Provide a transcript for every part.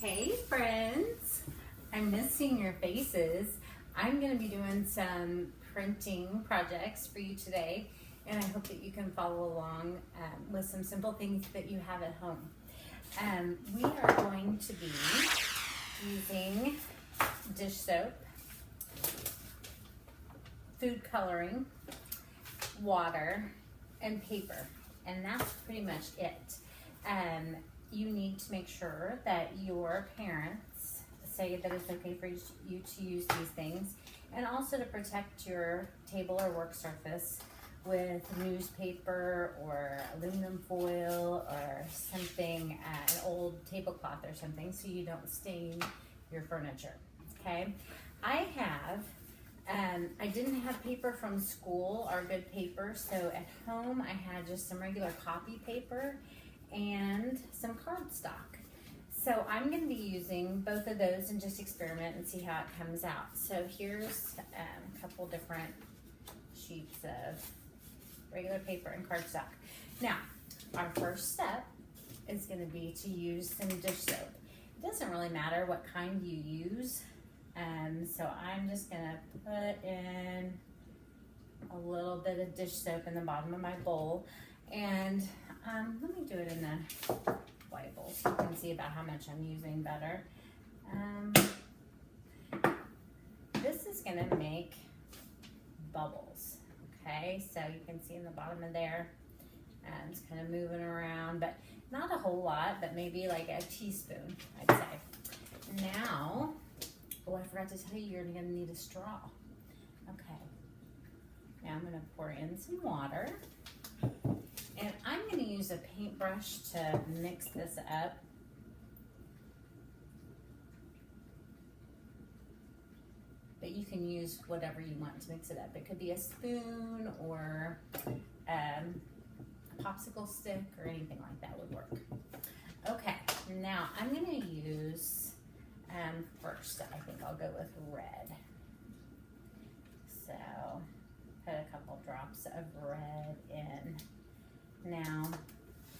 Hey friends, I'm missing your faces. I'm going to be doing some printing projects for you today, and I hope that you can follow along with some simple things that you have at home. We are going to be using dish soap, food coloring, water, and paper, and that's pretty much it. You need to make sure that your parents say that it's okay for you to use these things, and also to protect your table or work surface with newspaper or aluminum foil or something, an old tablecloth or something, so you don't stain your furniture. Okay, I didn't have paper from school or good paper, so at home I had just some regular copy paper and some cardstock. So I'm going to be using both of those and just experiment and see how it comes out. So here's a couple different sheets of regular paper and cardstock. Now, our first step is going to be to use some dish soap. It doesn't really matter what kind you use. So I'm just going to put in a little bit of dish soap in the bottom of my bowl, and let me do it in the white bowl so you can see about how much I'm using better. This is going to make bubbles, okay? So you can see in the bottom of there, it's kind of moving around, but not a whole lot, but maybe like a teaspoon, I'd say. Now, oh, I forgot to tell you, you're going to need a straw. Okay. Now I'm going to pour in some water. And I'm going to use a paintbrush to mix this up. But you can use whatever you want to mix it up. It could be a spoon or a popsicle stick or anything like that would work. Okay, now I'm going to use, first I think I'll go with red. So put a couple drops of red in. Now,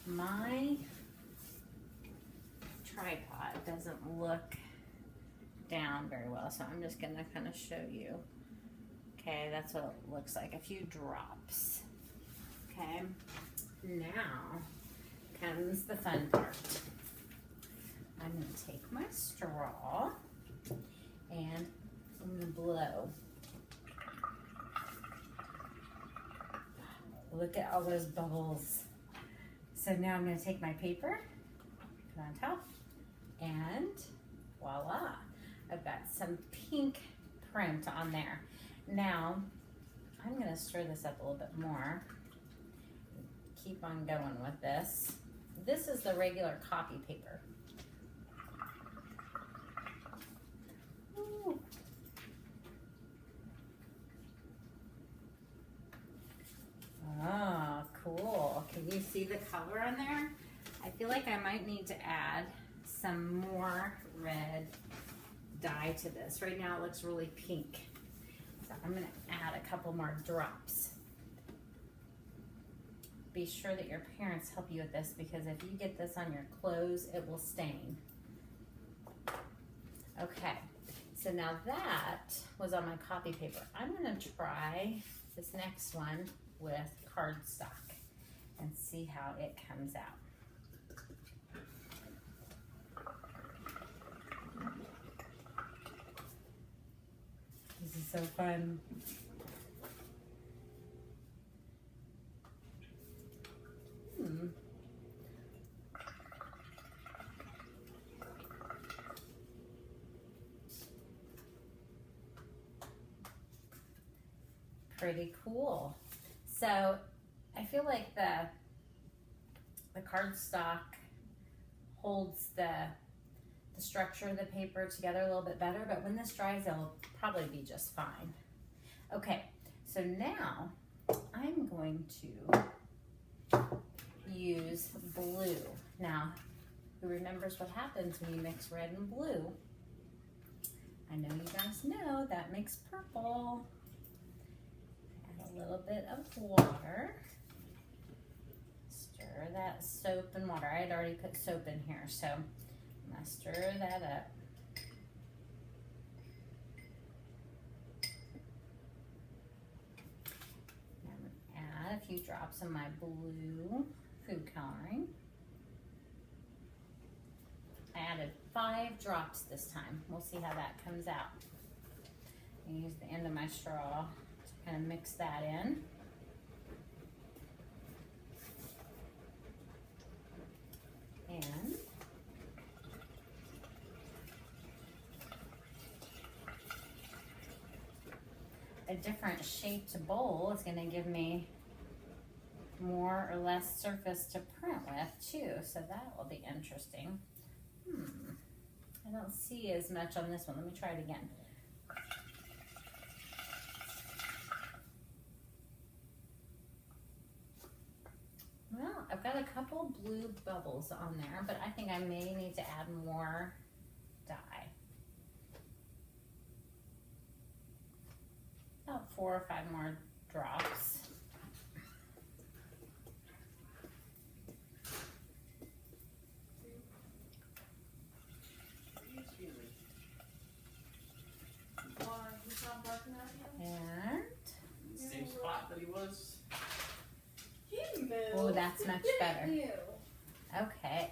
my tripod doesn't look down very well, so I'm just going to kind of show you. Okay, that's what it looks like, a few drops. Okay, now comes the fun part. I'm going to take my straw and I'm going to blow. Look at all those bubbles. So now I'm going to take my paper, put it on top, and voila, I've got some pink print on there. Now, I'm going to stir this up a little bit more. Keep on going with this. This is the regular copy paper. Ooh. Oh, cool. Can you see the color on there? I feel like I might need to add some more red dye to this. Right now it looks really pink. So I'm going to add a couple more drops. Be sure that your parents help you with this, because if you get this on your clothes, it will stain. Okay, so now that was on my copy paper. I'm going to try this next one with cardstock and see how it comes out. This is so fun. Pretty cool. So I feel like the cardstock holds the structure of the paper together a little bit better, but when this dries, it'll probably be just fine. Okay, so now I'm going to use blue. Now, who remembers what happens when you mix red and blue? I know you guys know that makes purple. Add a little bit of water. Stir that soap and water. I had already put soap in here, so I'm And I stir that up. Add a few drops of my blue food coloring. I added 5 drops this time. We'll see how that comes out. I use the end of my straw to kind of mix that in. And a different shaped bowl is going to give me more or less surface to print with too, so that will be interesting. I don't see as much on this one. Let me try it again. Well, I've got a couple blue bubbles on there, but I think I may need to add more dye. About 4 or 5 more drops. And same spot that he was. Oh, that's much better. Okay,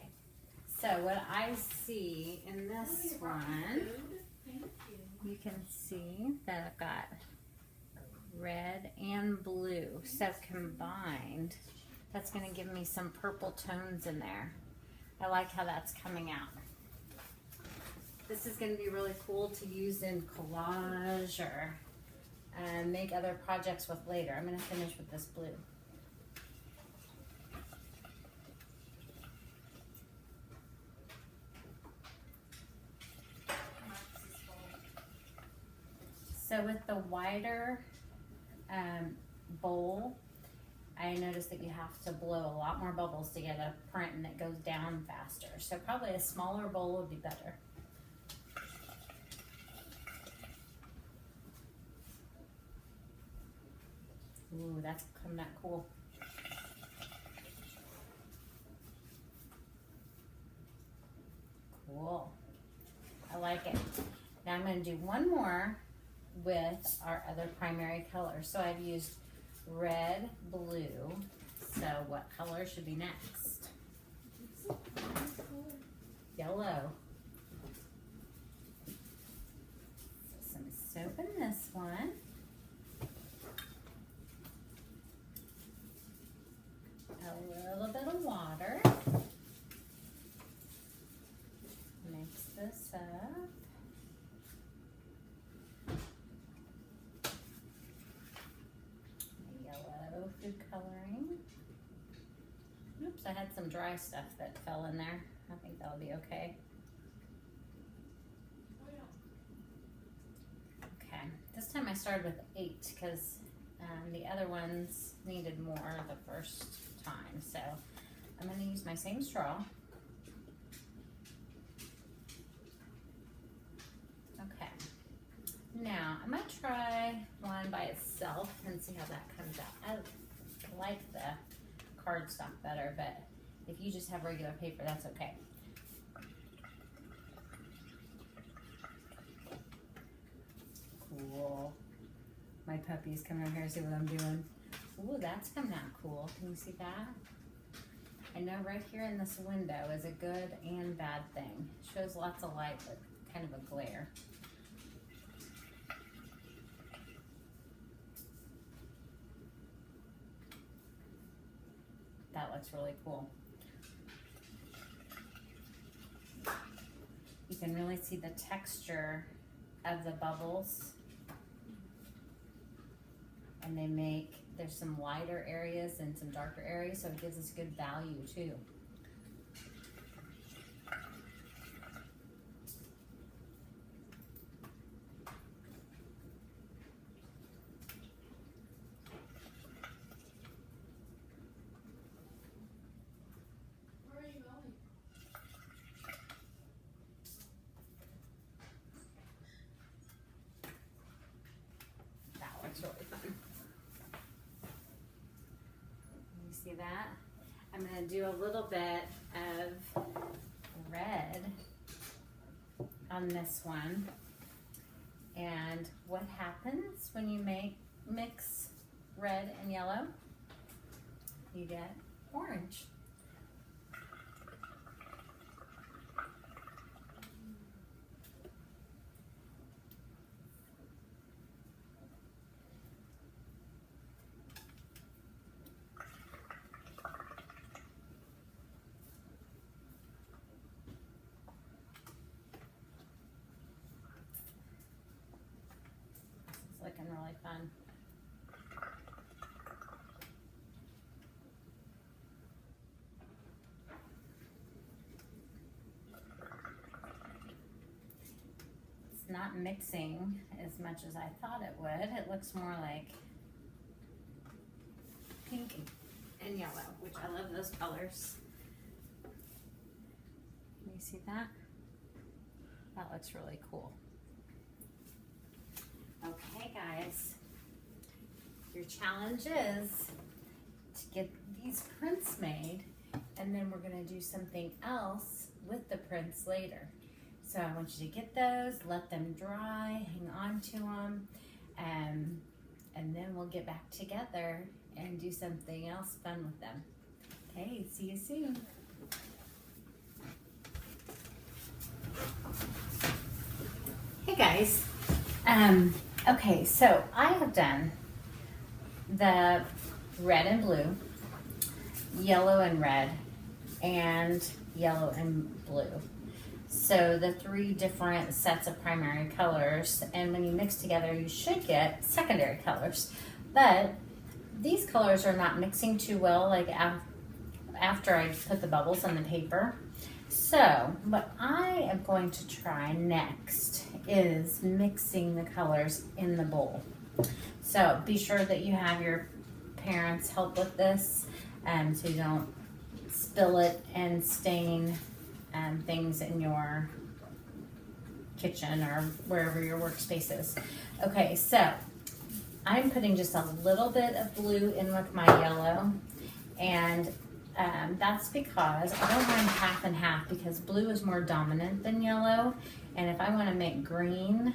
so what I see in this one, you can see that I've got red and blue. So combined, that's going to give me some purple tones in there. I like how that's coming out. This is going to be really cool to use in collage or make other projects with later. I'm going to finish with this blue. So with the wider bowl, I noticed that you have to blow a lot more bubbles to get a print and it goes down faster. So probably a smaller bowl would be better. Ooh, that's coming out cool. Cool. I like it. Now I'm going to do one more with our other primary color. So I've used red, blue. So what color should be next? Yellow. Some soap in this one. A little bit of water. Mix this up. Yellow food coloring. Oops, I had some dry stuff that fell in there. I think that'll be okay. Okay, this time I started with 8 because the other ones needed more the first time. So I'm going to use my same straw. Okay. Now I might try one by itself and see how that comes out. I like the cardstock better, but if you just have regular paper, that's okay. Cool. My puppy's coming over here to see what I'm doing. Ooh, that's coming out cool. Can you see that? I know right here in this window is a good and bad thing. It shows lots of light, but kind of a glare. That looks really cool. You can really see the texture of the bubbles. And they make, there's some lighter areas and some darker areas, so it gives us good value too. Where are you going? That looks really fun. See that? I'm going to do a little bit of red on this one. And what happens when you mix red and yellow? You get orange. Looking really fun. It's not mixing as much as I thought it would. It looks more like pink and yellow, which I love those colors. Can you see that? That looks really cool. Okay, guys, your challenge is to get these prints made, and then we're going to do something else with the prints later. So I want you to get those, let them dry, hang on to them, and then we'll get back together and do something else fun with them. Okay, see you soon. Hey guys. Okay, so I have done the red and blue, yellow and red, and yellow and blue. So the 3 different sets of primary colors, and when you mix together, you should get secondary colors. But these colors are not mixing too well, like after I put the bubbles on the paper. So what I am going to try next is mixing the colors in the bowl. So be sure that you have your parents help with this, so you don't spill it and stain things in your kitchen or wherever your workspace is. Okay, so I'm putting just a little bit of blue in with my yellow, and that's because I don't want half and half, because blue is more dominant than yellow, and if I want to make green,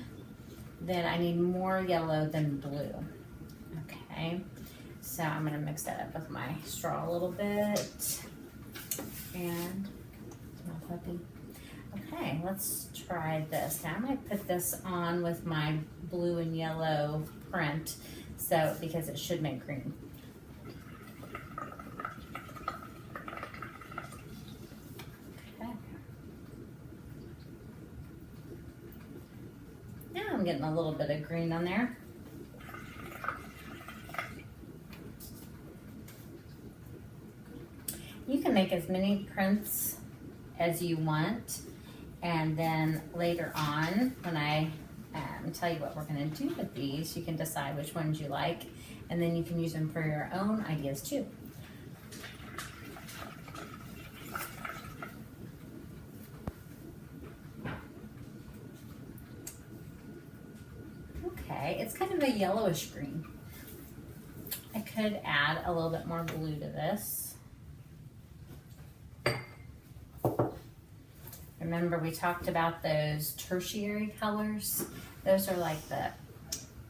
then I need more yellow than blue. Okay, so I'm going to mix that up with my straw a little bit, and my puppy. Okay, let's try this. Now I might put this on with my blue and yellow print, so because it should make green. I'm getting a little bit of green on there. You can make as many prints as you want, and then later on, when I tell you what we're going to do with these, you can decide which ones you like, and then you can use them for your own ideas too. It's kind of a yellowish green. I could add a little bit more blue to this. Remember, we talked about those tertiary colors. Those are like the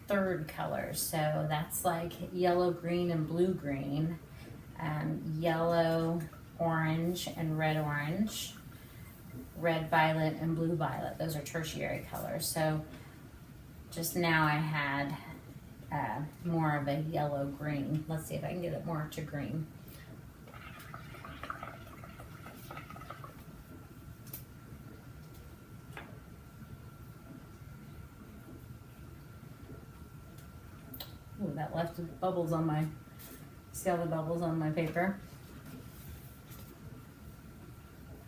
3rd colors. So that's like yellow, green, and blue, green. Yellow, orange, and red, orange. Red, violet, and blue, violet. Those are tertiary colors. So just now I had more of a yellow green. Let's see if I can get it more to green. Ooh, that left bubbles on my, see all the bubbles on my paper?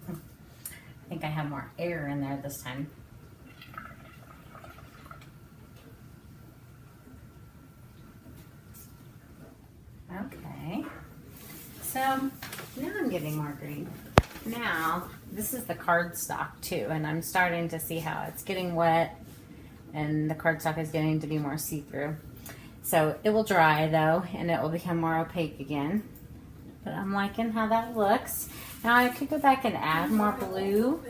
I think I have more air in there this time. Okay, so now I'm getting more green. Now, this is the cardstock too, and I'm starting to see how it's getting wet and the cardstock is getting to be more see-through. So it will dry though, and it will become more opaque again. But I'm liking how that looks. Now I could go back and add more blue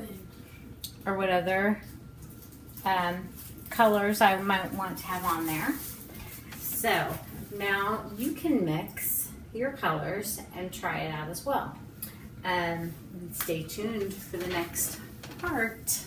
or what other colors I might want to have on there. So now you can mix your colors and try it out as well. Stay tuned for the next part.